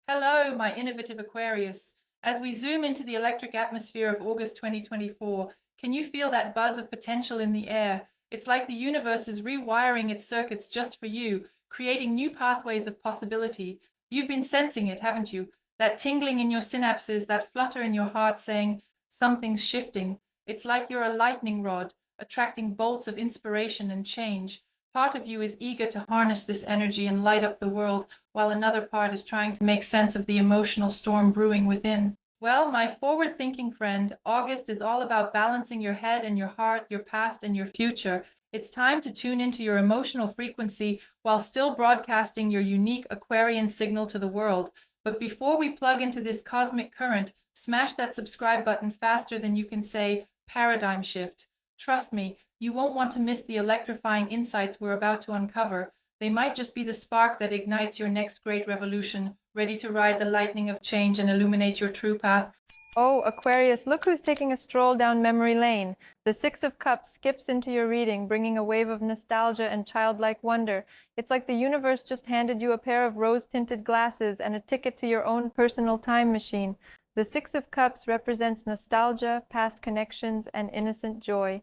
Hello, my innovative Aquarius. As we zoom into the electric atmosphere of August 2024, can you feel that buzz of potential in the air? It's like the universe is rewiring its circuits just for you, creating new pathways of possibility. You've been sensing it, haven't you? That tingling in your synapses, that flutter in your heart saying, something's shifting. It's like you're a lightning rod, attracting bolts of inspiration and change. Part of you is eager to harness this energy and light up the world, while another part is trying to make sense of the emotional storm brewing within. Well, my forward thinking friend, August is all about balancing your head and your heart, your past and your future. It's time to tune into your emotional frequency while still broadcasting your unique Aquarian signal to the world. But before we plug into this cosmic current, smash that subscribe button faster than you can say paradigm shift. Trust me, you won't want to miss the electrifying insights we're about to uncover. They might just be the spark that ignites your next great revolution, ready to ride the lightning of change and illuminate your true path. Oh, Aquarius, look who's taking a stroll down memory lane. The Six of Cups skips into your reading, bringing a wave of nostalgia and childlike wonder. It's like the universe just handed you a pair of rose-tinted glasses and a ticket to your own personal time machine. The Six of Cups represents nostalgia, past connections, and innocent joy.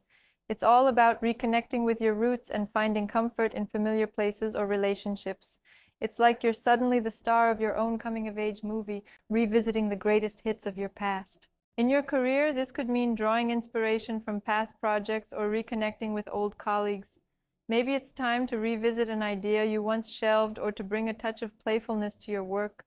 It's all about reconnecting with your roots and finding comfort in familiar places or relationships. It's like you're suddenly the star of your own coming-of-age movie, revisiting the greatest hits of your past. In your career, this could mean drawing inspiration from past projects or reconnecting with old colleagues. Maybe it's time to revisit an idea you once shelved or to bring a touch of playfulness to your work.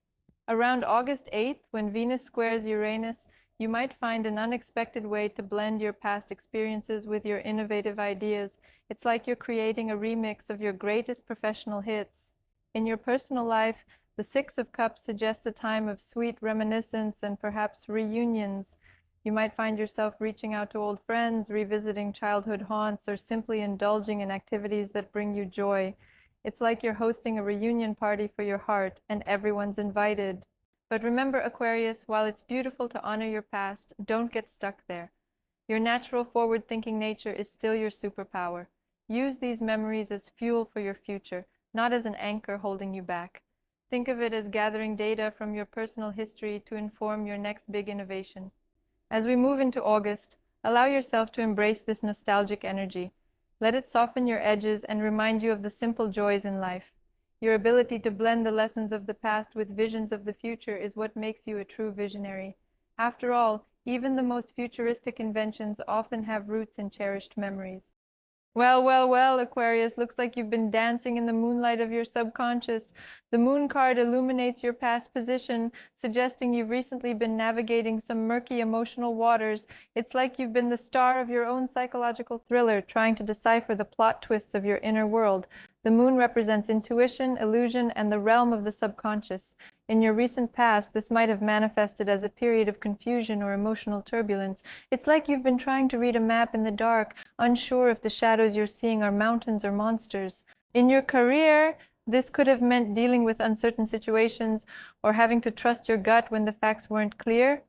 Around August 8th, when Venus squares Uranus, you might find an unexpected way to blend your past experiences with your innovative ideas. It's like you're creating a remix of your greatest professional hits. In your personal life, the Six of Cups suggests a time of sweet reminiscence and perhaps reunions. You might find yourself reaching out to old friends, revisiting childhood haunts, or simply indulging in activities that bring you joy. It's like you're hosting a reunion party for your heart, and everyone's invited. But remember, Aquarius, while it's beautiful to honor your past, don't get stuck there. Your natural forward-thinking nature is still your superpower. Use these memories as fuel for your future, not as an anchor holding you back. Think of it as gathering data from your personal history to inform your next big innovation. As we move into August, allow yourself to embrace this nostalgic energy. Let it soften your edges and remind you of the simple joys in life. Your ability to blend the lessons of the past with visions of the future is what makes you a true visionary. After all, even the most futuristic inventions often have roots in cherished memories. Well, Aquarius, looks like you've been dancing in the moonlight of your subconscious. The moon card illuminates your past position, suggesting you've recently been navigating some murky emotional waters. It's like you've been the star of your own psychological thriller, trying to decipher the plot twists of your inner world. The moon represents intuition, illusion, and the realm of the subconscious. In your recent past, this might have manifested as a period of confusion or emotional turbulence. It's like you've been trying to read a map in the dark, unsure if the shadows you're seeing are mountains or monsters. In your career, this could have meant dealing with uncertain situations or having to trust your gut when the facts weren't clear.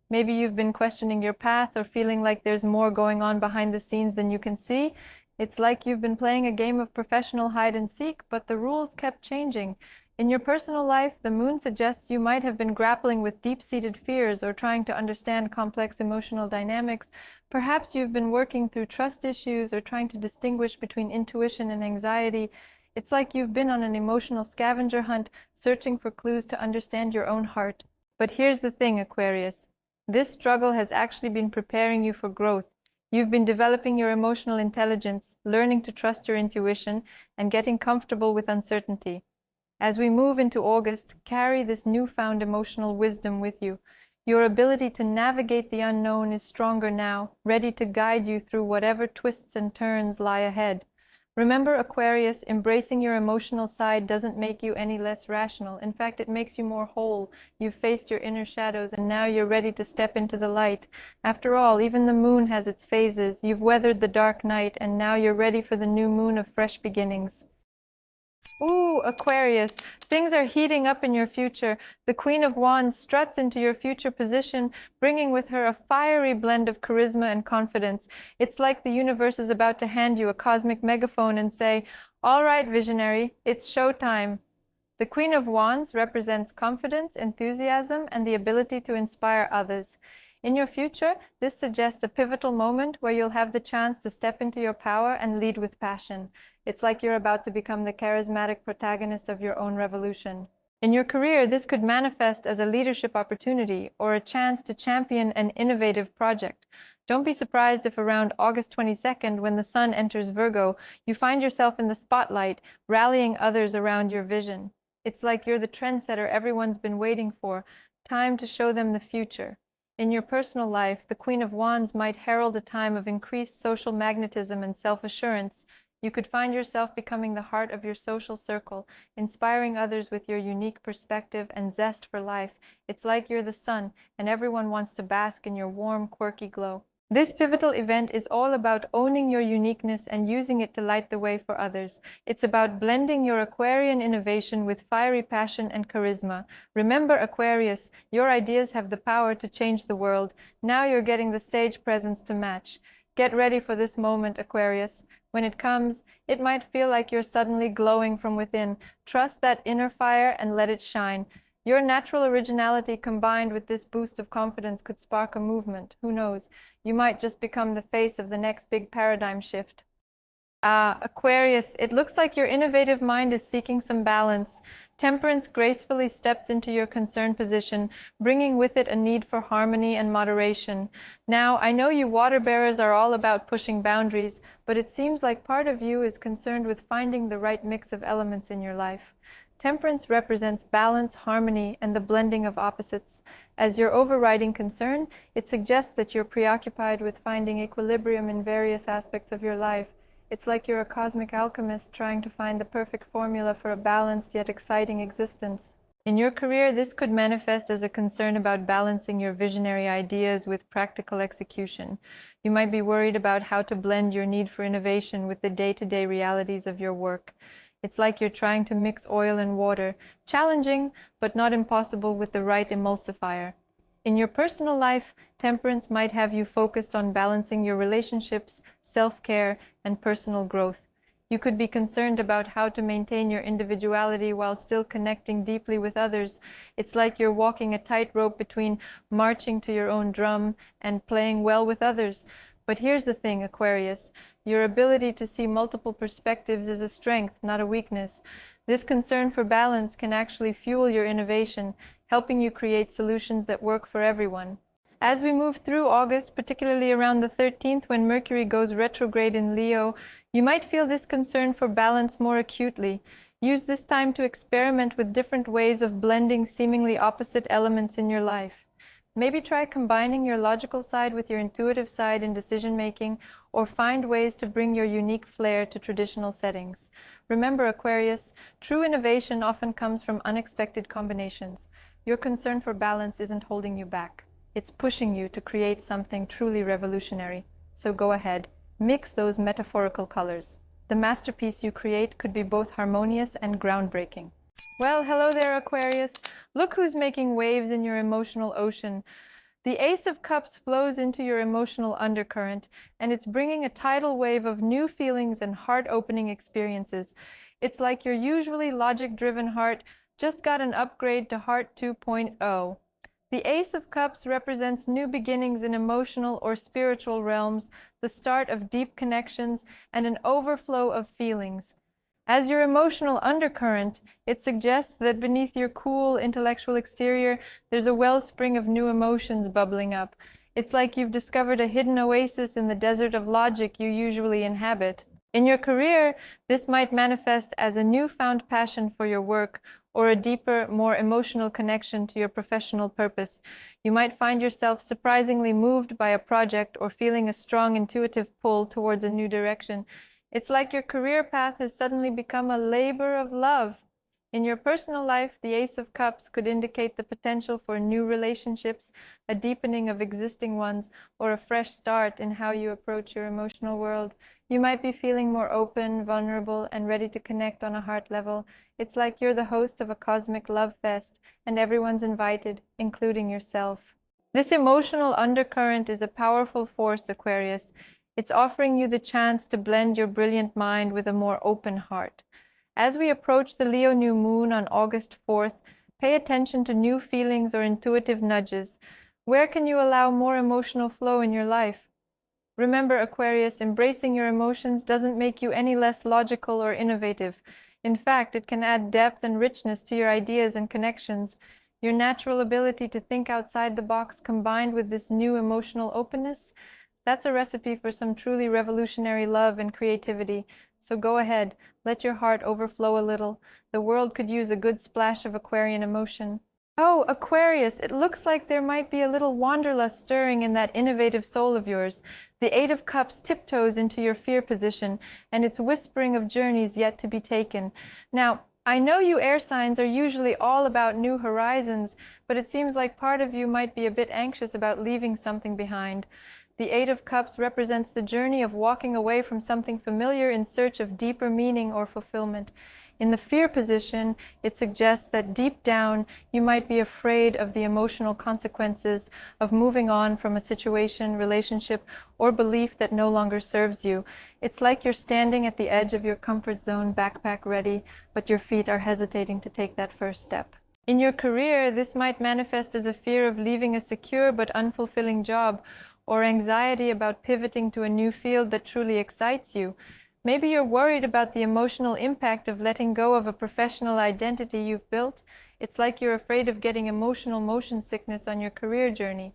Maybe you've been questioning your path or feeling like there's more going on behind the scenes than you can see. It's like you've been playing a game of professional hide and seek, but the rules kept changing. In your personal life, the moon suggests you might have been grappling with deep-seated fears or trying to understand complex emotional dynamics. Perhaps you've been working through trust issues or trying to distinguish between intuition and anxiety. It's like you've been on an emotional scavenger hunt, searching for clues to understand your own heart. But here's the thing, Aquarius. This struggle has actually been preparing you for growth. You've been developing your emotional intelligence, learning to trust your intuition, and getting comfortable with uncertainty. As we move into August, carry this newfound emotional wisdom with you. Your ability to navigate the unknown is stronger now, ready to guide you through whatever twists and turns lie ahead. Remember, Aquarius, embracing your emotional side doesn't make you any less rational. In fact, it makes you more whole. You've faced your inner shadows, and now you're ready to step into the light. After all, even the moon has its phases. You've weathered the dark night, and now you're ready for the new moon of fresh beginnings. Ooh, Aquarius, things are heating up in your future. The Queen of Wands struts into your future position, bringing with her a fiery blend of charisma and confidence. It's like the universe is about to hand you a cosmic megaphone and say, "All right, visionary, it's showtime." The Queen of Wands represents confidence, enthusiasm, and the ability to inspire others. In your future, this suggests a pivotal moment where you'll have the chance to step into your power and lead with passion. It's like you're about to become the charismatic protagonist of your own revolution. In your career, this could manifest as a leadership opportunity or a chance to champion an innovative project. Don't be surprised if around August 22nd, when the Sun enters Virgo, you find yourself in the spotlight, rallying others around your vision. It's like you're the trendsetter everyone's been waiting for, time to show them the future. In your personal life, the Queen of Wands might herald a time of increased social magnetism and self-assurance. You could find yourself becoming the heart of your social circle, inspiring others with your unique perspective and zest for life. It's like you're the sun, and everyone wants to bask in your warm, quirky glow. This pivotal event is all about owning your uniqueness and using it to light the way for others. It's about blending your Aquarian innovation with fiery passion and charisma. Remember, Aquarius, your ideas have the power to change the world. Now you're getting the stage presence to match. Get ready for this moment, Aquarius. When it comes, it might feel like you're suddenly glowing from within. Trust that inner fire and let it shine. Your natural originality combined with this boost of confidence could spark a movement. Who knows? You might just become the face of the next big paradigm shift. Aquarius, it looks like your innovative mind is seeking some balance. Temperance gracefully steps into your concerned position, bringing with it a need for harmony and moderation. Now, I know you water bearers are all about pushing boundaries, but it seems like part of you is concerned with finding the right mix of elements in your life. Temperance represents balance, harmony, and the blending of opposites. As your overriding concern, it suggests that you're preoccupied with finding equilibrium in various aspects of your life. It's like you're a cosmic alchemist trying to find the perfect formula for a balanced yet exciting existence. In your career, this could manifest as a concern about balancing your visionary ideas with practical execution. You might be worried about how to blend your need for innovation with the day-to-day realities of your work. It's like you're trying to mix oil and water, challenging but not impossible with the right emulsifier. In your personal life, temperance might have you focused on balancing your relationships, self-care, and personal growth. You could be concerned about how to maintain your individuality while still connecting deeply with others. It's like you're walking a tightrope between marching to your own drum and playing well with others. But here's the thing, Aquarius. Your ability to see multiple perspectives is a strength, not a weakness. This concern for balance can actually fuel your innovation, helping you create solutions that work for everyone. As we move through August, particularly around the 13th, when Mercury goes retrograde in Leo, you might feel this concern for balance more acutely. Use this time to experiment with different ways of blending seemingly opposite elements in your life. Maybe try combining your logical side with your intuitive side in decision-making, or find ways to bring your unique flair to traditional settings. Remember, Aquarius, true innovation often comes from unexpected combinations. Your concern for balance isn't holding you back. It's pushing you to create something truly revolutionary. So go ahead, mix those metaphorical colors. The masterpiece you create could be both harmonious and groundbreaking. Well, hello there, Aquarius. Look who's making waves in your emotional ocean. The Ace of Cups flows into your emotional undercurrent, and it's bringing a tidal wave of new feelings and heart-opening experiences. It's like your usually logic-driven heart just got an upgrade to Heart 2.0. The Ace of Cups represents new beginnings in emotional or spiritual realms, the start of deep connections, and an overflow of feelings. As your emotional undercurrent, it suggests that beneath your cool, intellectual exterior, there's a wellspring of new emotions bubbling up. It's like you've discovered a hidden oasis in the desert of logic you usually inhabit. In your career, this might manifest as a newfound passion for your work or a deeper, more emotional connection to your professional purpose. You might find yourself surprisingly moved by a project or feeling a strong intuitive pull towards a new direction. It's like your career path has suddenly become a labor of love. In your personal life, the Ace of Cups could indicate the potential for new relationships, a deepening of existing ones, or a fresh start in how you approach your emotional world. You might be feeling more open, vulnerable, and ready to connect on a heart level. It's like you're the host of a cosmic love fest, and everyone's invited, including yourself. This emotional undercurrent is a powerful force, Aquarius. It's offering you the chance to blend your brilliant mind with a more open heart. As we approach the Leo new moon on August 4th, pay attention to new feelings or intuitive nudges. Where can you allow more emotional flow in your life? Remember, Aquarius, embracing your emotions doesn't make you any less logical or innovative. In fact, it can add depth and richness to your ideas and connections. Your natural ability to think outside the box combined with this new emotional openness, that's a recipe for some truly revolutionary love and creativity. So go ahead, let your heart overflow a little. The world could use a good splash of Aquarian emotion. Oh, Aquarius, it looks like there might be a little wanderlust stirring in that innovative soul of yours. The Eight of Cups tiptoes into your fear position, and it's whispering of journeys yet to be taken. Now, I know you air signs are usually all about new horizons, but it seems like part of you might be a bit anxious about leaving something behind. The Eight of Cups represents the journey of walking away from something familiar in search of deeper meaning or fulfillment. In the fear position, it suggests that deep down you might be afraid of the emotional consequences of moving on from a situation, relationship, or belief that no longer serves you. It's like you're standing at the edge of your comfort zone, backpack ready, but your feet are hesitating to take that first step. In your career, this might manifest as a fear of leaving a secure but unfulfilling job, or anxiety about pivoting to a new field that truly excites you. Maybe you're worried about the emotional impact of letting go of a professional identity you've built. It's like you're afraid of getting emotional motion sickness on your career journey.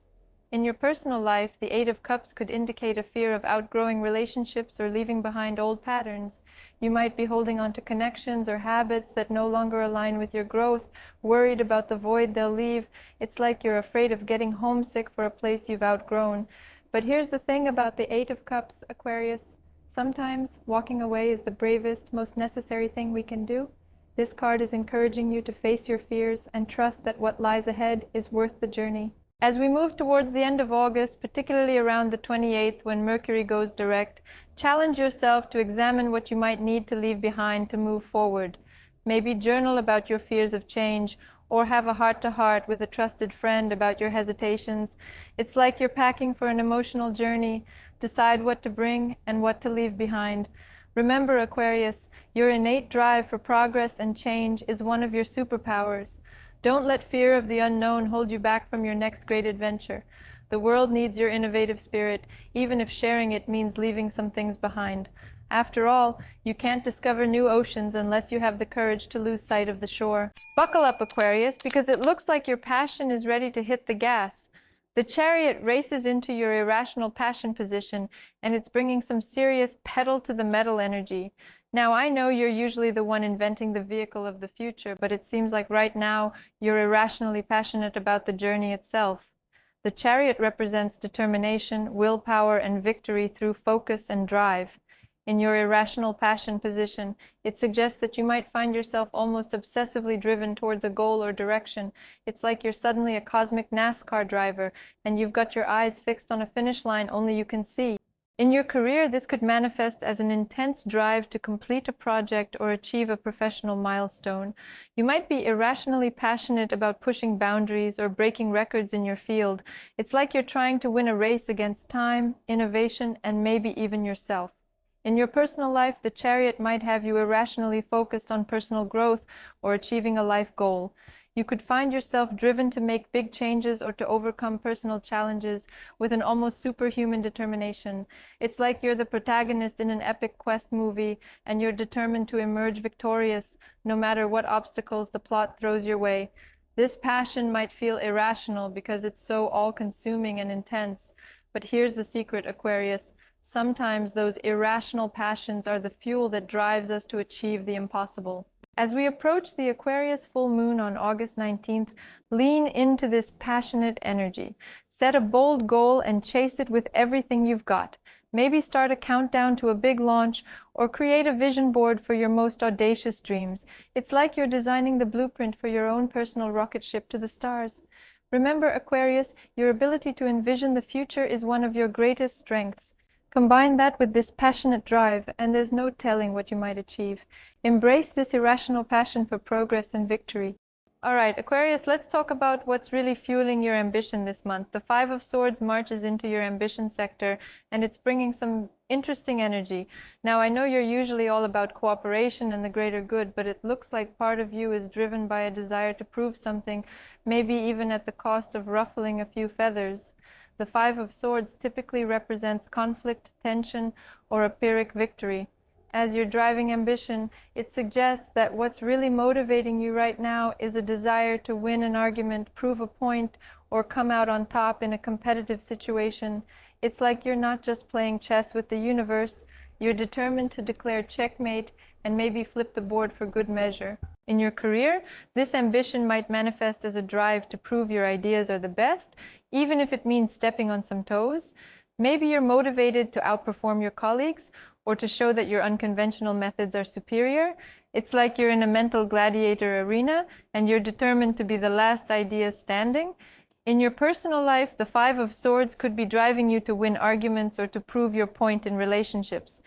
In your personal life, the Eight of Cups could indicate a fear of outgrowing relationships or leaving behind old patterns. You might be holding on to connections or habits that no longer align with your growth, worried about the void they'll leave. It's like you're afraid of getting homesick for a place you've outgrown. But here's the thing about the Eight of Cups, Aquarius. Sometimes walking away is the bravest, most necessary thing we can do. This card is encouraging you to face your fears and trust that what lies ahead is worth the journey. As we move towards the end of August, particularly around the 28th when Mercury goes direct, challenge yourself to examine what you might need to leave behind to move forward. Maybe journal about your fears of change, or have a heart-to-heart with a trusted friend about your hesitations. It's like you're packing for an emotional journey. Decide what to bring and what to leave behind. Remember, Aquarius, your innate drive for progress and change is one of your superpowers. Don't let fear of the unknown hold you back from your next great adventure. The world needs your innovative spirit, even if sharing it means leaving some things behind. After all, you can't discover new oceans unless you have the courage to lose sight of the shore. Buckle up, Aquarius, because it looks like your passion is ready to hit the gas. The Chariot races into your irrational passion position, and it's bringing some serious pedal-to-the-metal energy. Now, I know you're usually the one inventing the vehicle of the future, but it seems like right now you're irrationally passionate about the journey itself. The Chariot represents determination, willpower, and victory through focus and drive. In your irrational passion position, it suggests that you might find yourself almost obsessively driven towards a goal or direction. It's like you're suddenly a cosmic NASCAR driver, and you've got your eyes fixed on a finish line only you can see. In your career, this could manifest as an intense drive to complete a project or achieve a professional milestone. You might be irrationally passionate about pushing boundaries or breaking records in your field. It's like you're trying to win a race against time, innovation, and maybe even yourself. In your personal life, the Chariot might have you irrationally focused on personal growth or achieving a life goal. You could find yourself driven to make big changes or to overcome personal challenges with an almost superhuman determination. It's like you're the protagonist in an epic quest movie, and you're determined to emerge victorious, no matter what obstacles the plot throws your way. This passion might feel irrational because it's so all-consuming and intense. But here's the secret, Aquarius. Sometimes those irrational passions are the fuel that drives us to achieve the impossible. As we approach the Aquarius full moon on August 19th, lean into this passionate energy. Set a bold goal and chase it with everything you've got. Maybe start a countdown to a big launch, or create a vision board for your most audacious dreams. It's like you're designing the blueprint for your own personal rocket ship to the stars. Remember, Aquarius, your ability to envision the future is one of your greatest strengths. Combine that with this passionate drive, and there's no telling what you might achieve. Embrace this irrational passion for progress and victory. All right, Aquarius, let's talk about what's really fueling your ambition this month. The Five of Swords marches into your ambition sector, and it's bringing some Interesting energy. Now, I know you're usually all about cooperation and the greater good, but it looks like part of you is driven by a desire to prove something, maybe even at the cost of ruffling a few feathers. The Five of Swords typically represents conflict, tension, or a Pyrrhic victory. As your driving ambition, it suggests that what's really motivating you right now is a desire to win an argument, prove a point, or come out on top in a competitive situation. It's like you're not just playing chess with the universe, you're determined to declare checkmate and maybe flip the board for good measure. In your career, this ambition might manifest as a drive to prove your ideas are the best, even if it means stepping on some toes. Maybe you're motivated to outperform your colleagues or to show that your unconventional methods are superior. It's like you're in a mental gladiator arena and you're determined to be the last idea standing. In your personal life, the Five of Swords could be driving you to win arguments or to prove your point in relationships.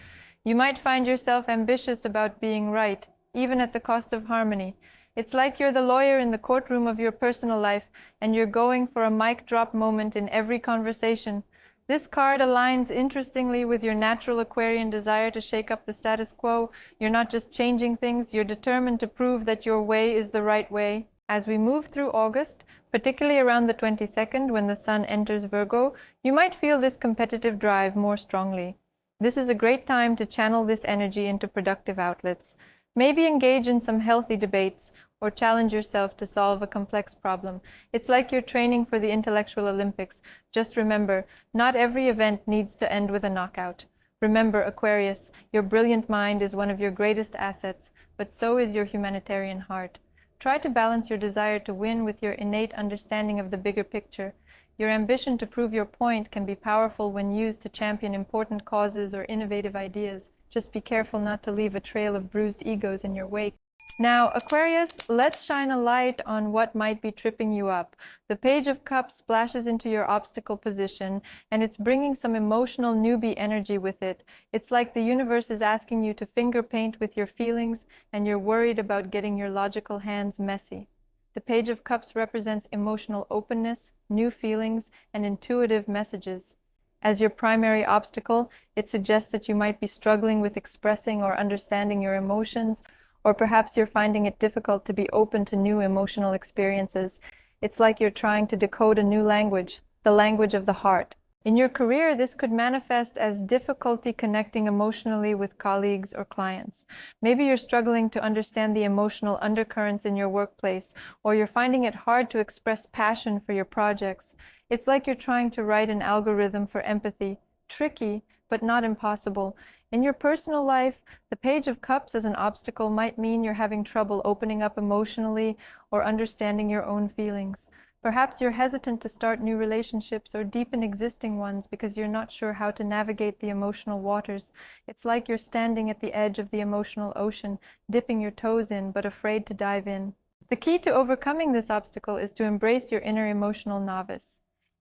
You might find yourself ambitious about being right, even at the cost of harmony. It's like you're the lawyer in the courtroom of your personal life, and you're going for a mic drop moment in every conversation. This card aligns interestingly with your natural Aquarian desire to shake up the status quo. You're not just changing things, you're determined to prove that your way is the right way. As we move through August, particularly around the 22nd when the Sun enters Virgo, you might feel this competitive drive more strongly. This is a great time to channel this energy into productive outlets. Maybe engage in some healthy debates or challenge yourself to solve a complex problem. It's like you're training for the intellectual Olympics. Just remember, not every event needs to end with a knockout. Remember, Aquarius, your brilliant mind is one of your greatest assets, but so is your humanitarian heart. Try to balance your desire to win with your innate understanding of the bigger picture. Your ambition to prove your point can be powerful when used to champion important causes or innovative ideas. Just be careful not to leave a trail of bruised egos in your wake. Now, Aquarius, let's shine a light on what might be tripping you up. The Page of Cups splashes into your obstacle position, and it's bringing some emotional newbie energy with it. It's like the universe is asking you to finger paint with your feelings, and you're worried about getting your logical hands messy. The Page of Cups represents emotional openness, new feelings, and intuitive messages. As your primary obstacle, it suggests that you might be struggling with expressing or understanding your emotions, or perhaps you're finding it difficult to be open to new emotional experiences. It's like you're trying to decode a new language, the language of the heart. In your career, this could manifest as difficulty connecting emotionally with colleagues or clients. Maybe you're struggling to understand the emotional undercurrents in your workplace, or you're finding it hard to express passion for your projects. It's like you're trying to write an algorithm for empathy. Tricky, but not impossible. In your personal life, the Page of Cups as an obstacle might mean you're having trouble opening up emotionally or understanding your own feelings. Perhaps you're hesitant to start new relationships or deepen existing ones because you're not sure how to navigate the emotional waters. It's like you're standing at the edge of the emotional ocean, dipping your toes in, but afraid to dive in. The key to overcoming this obstacle is to embrace your inner emotional novice.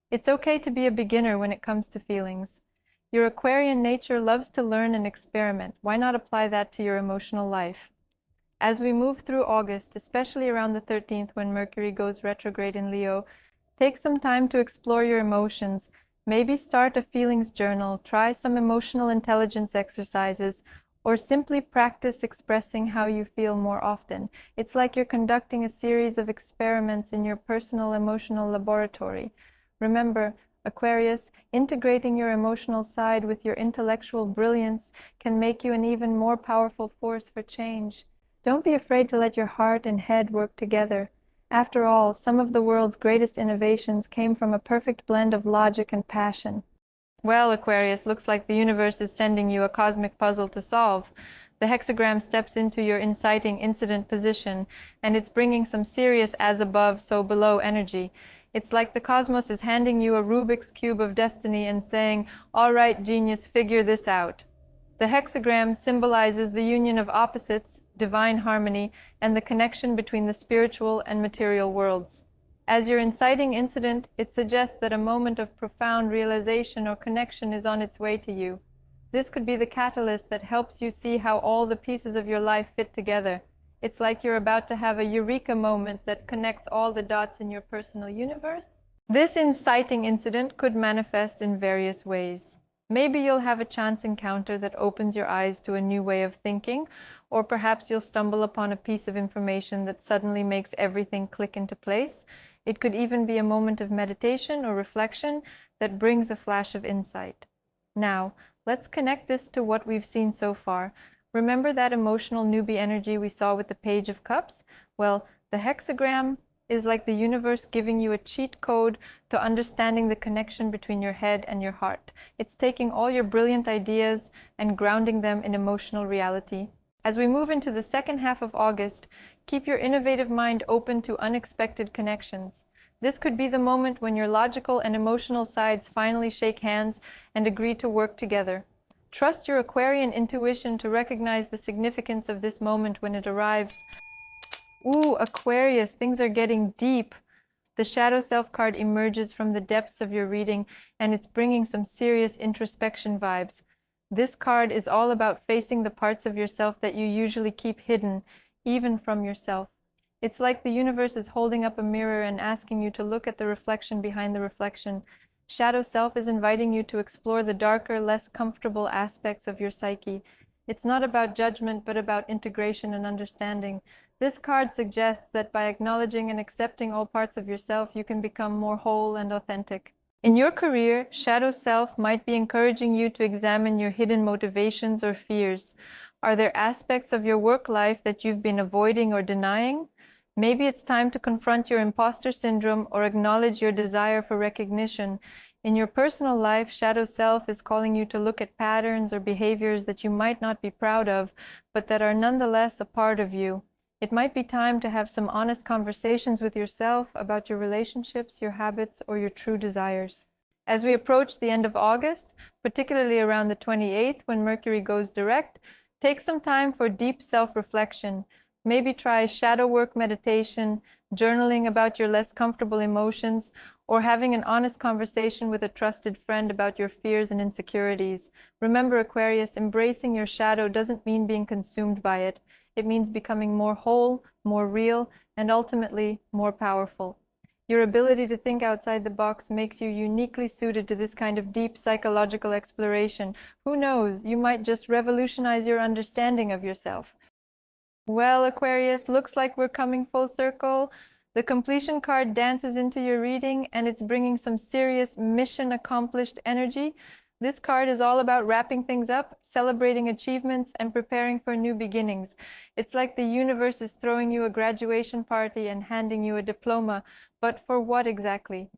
It's okay to be a beginner when it comes to feelings. Your Aquarian nature loves to learn and experiment. Why not apply that to your emotional life? As we move through August, especially around the 13th when Mercury goes retrograde in Leo, take some time to explore your emotions. Maybe start a feelings journal, try some emotional intelligence exercises, or simply practice expressing how you feel more often. It's like you're conducting a series of experiments in your personal emotional laboratory. Remember, Aquarius, integrating your emotional side with your intellectual brilliance can make you an even more powerful force for change. Don't be afraid to let your heart and head work together. After all, some of the world's greatest innovations came from a perfect blend of logic and passion. Well, Aquarius, looks like the universe is sending you a cosmic puzzle to solve. The hexagram steps into your inciting incident position, and it's bringing some serious as above, so below energy. It's like the cosmos is handing you a Rubik's Cube of destiny and saying, "All right, genius, figure this out." The hexagram symbolizes the union of opposites, divine harmony, and the connection between the spiritual and material worlds. As your inciting incident, it suggests that a moment of profound realization or connection is on its way to you. This could be the catalyst that helps you see how all the pieces of your life fit together. It's like you're about to have a eureka moment that connects all the dots in your personal universe. This inciting incident could manifest in various ways. Maybe you'll have a chance encounter that opens your eyes to a new way of thinking, or perhaps you'll stumble upon a piece of information that suddenly makes everything click into place. It could even be a moment of meditation or reflection that brings a flash of insight. Now, let's connect this to what we've seen so far. Remember that emotional newbie energy we saw with the Page of Cups? Well, the hexagram is like the universe giving you a cheat code to understanding the connection between your head and your heart. It's taking all your brilliant ideas and grounding them in emotional reality. As we move into the second half of August, keep your innovative mind open to unexpected connections. This could be the moment when your logical and emotional sides finally shake hands and agree to work together. Trust your Aquarian intuition to recognize the significance of this moment when it arrives. Ooh, Aquarius, things are getting deep. The Shadow Self card emerges from the depths of your reading, and it's bringing some serious introspection vibes. This card is all about facing the parts of yourself that you usually keep hidden, even from yourself. It's like the universe is holding up a mirror and asking you to look at the reflection behind the reflection. Shadow Self is inviting you to explore the darker, less comfortable aspects of your psyche. It's not about judgment, but about integration and understanding. This card suggests that by acknowledging and accepting all parts of yourself, you can become more whole and authentic. In your career, Shadow Self might be encouraging you to examine your hidden motivations or fears. Are there aspects of your work life that you've been avoiding or denying? Maybe it's time to confront your imposter syndrome or acknowledge your desire for recognition. In your personal life, Shadow Self is calling you to look at patterns or behaviors that you might not be proud of, but that are nonetheless a part of you. It might be time to have some honest conversations with yourself about your relationships, your habits, or your true desires. As we approach the end of August, particularly around the 28th when Mercury goes direct, take some time for deep self-reflection. Maybe try shadow work meditation, journaling about your less comfortable emotions, or having an honest conversation with a trusted friend about your fears and insecurities. Remember, Aquarius, embracing your shadow doesn't mean being consumed by it. It means becoming more whole, more real, and ultimately more powerful. Your ability to think outside the box makes you uniquely suited to this kind of deep psychological exploration. Who knows, you might just revolutionize your understanding of yourself. Well, Aquarius, looks like we're coming full circle. The completion card dances into your reading, and it's bringing some serious mission accomplished energy. This card is all about wrapping things up, celebrating achievements, and preparing for new beginnings. It's like the universe is throwing you a graduation party and handing you a diploma, but for what exactly?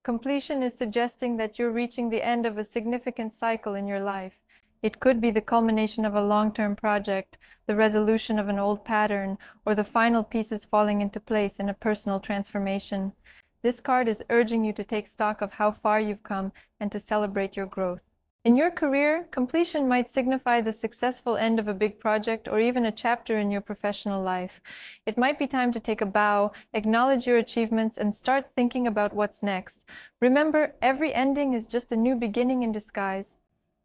Completion is suggesting that you're reaching the end of a significant cycle in your life. It could be the culmination of a long-term project, the resolution of an old pattern, or the final pieces falling into place in a personal transformation. This card is urging you to take stock of how far you've come and to celebrate your growth. In your career, completion might signify the successful end of a big project or even a chapter in your professional life. It might be time to take a bow, acknowledge your achievements, and start thinking about what's next. Remember, every ending is just a new beginning in disguise.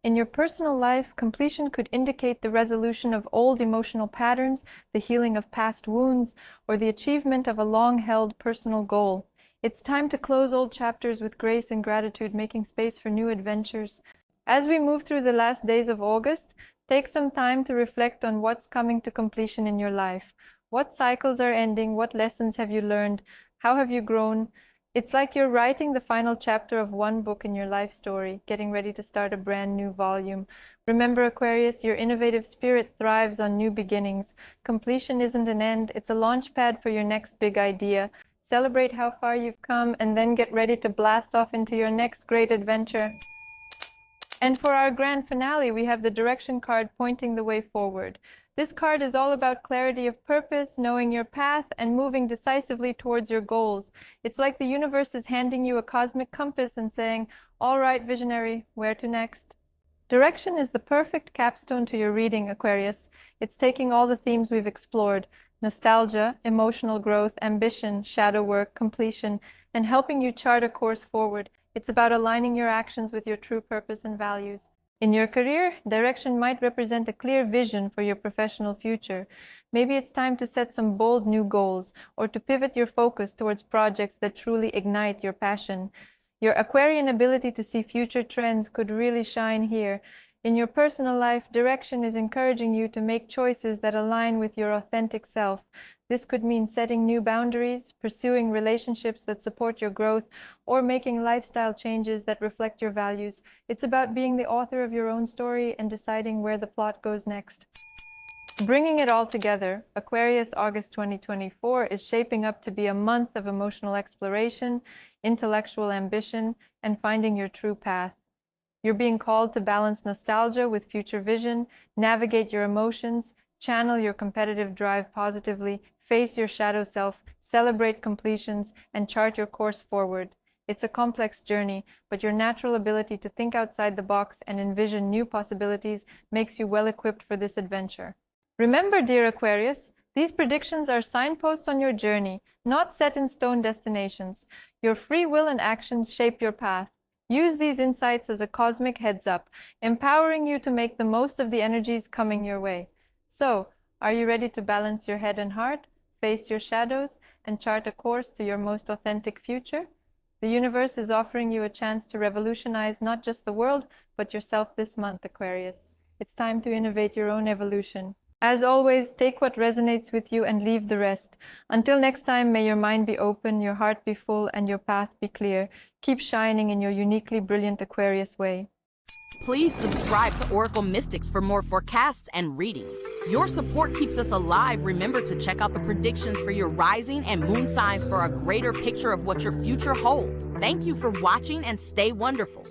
In your personal life, completion could indicate the resolution of old emotional patterns, the healing of past wounds, or the achievement of a long-held personal goal. It's time to close old chapters with grace and gratitude, making space for new adventures. As we move through the last days of August, take some time to reflect on what's coming to completion in your life. What cycles are ending? What lessons have you learned? How have you grown? It's like you're writing the final chapter of one book in your life story, getting ready to start a brand new volume. Remember, Aquarius, your innovative spirit thrives on new beginnings. Completion isn't an end, it's a launch pad for your next big idea. Celebrate how far you've come and then get ready to blast off into your next great adventure. And for our grand finale, we have the direction card pointing the way forward. This card is all about clarity of purpose, knowing your path, and moving decisively towards your goals. It's like the universe is handing you a cosmic compass and saying, "All right, visionary, where to next?" Direction is the perfect capstone to your reading, Aquarius. It's taking all the themes we've explored: nostalgia, emotional growth, ambition, shadow work, completion, and helping you chart a course forward. It's about aligning your actions with your true purpose and values. In your career, direction might represent a clear vision for your professional future. Maybe it's time to set some bold new goals or to pivot your focus towards projects that truly ignite your passion. Your Aquarian ability to see future trends could really shine here. In your personal life, direction is encouraging you to make choices that align with your authentic self. This could mean setting new boundaries, pursuing relationships that support your growth, or making lifestyle changes that reflect your values. It's about being the author of your own story and deciding where the plot goes next. Bringing it all together, Aquarius August 2024 is shaping up to be a month of emotional exploration, intellectual ambition, and finding your true path. You're being called to balance nostalgia with future vision, navigate your emotions, channel your competitive drive positively, face your shadow self, celebrate completions, and chart your course forward. It's a complex journey, but your natural ability to think outside the box and envision new possibilities makes you well equipped for this adventure. Remember, dear Aquarius, these predictions are signposts on your journey, not set in stone destinations. Your free will and actions shape your path. Use these insights as a cosmic heads-up, empowering you to make the most of the energies coming your way. So, are you ready to balance your head and heart, face your shadows, and chart a course to your most authentic future? The universe is offering you a chance to revolutionize not just the world, but yourself this month, Aquarius. It's time to innovate your own evolution. As always, take what resonates with you and leave the rest. Until next time, may your mind be open, your heart be full, and your path be clear. Keep shining in your uniquely brilliant Aquarius way. Please subscribe to Oracle Mystics for more forecasts and readings. Your support keeps us alive. Remember to check out the predictions for your rising and moon signs for a greater picture of what your future holds. Thank you for watching and stay wonderful.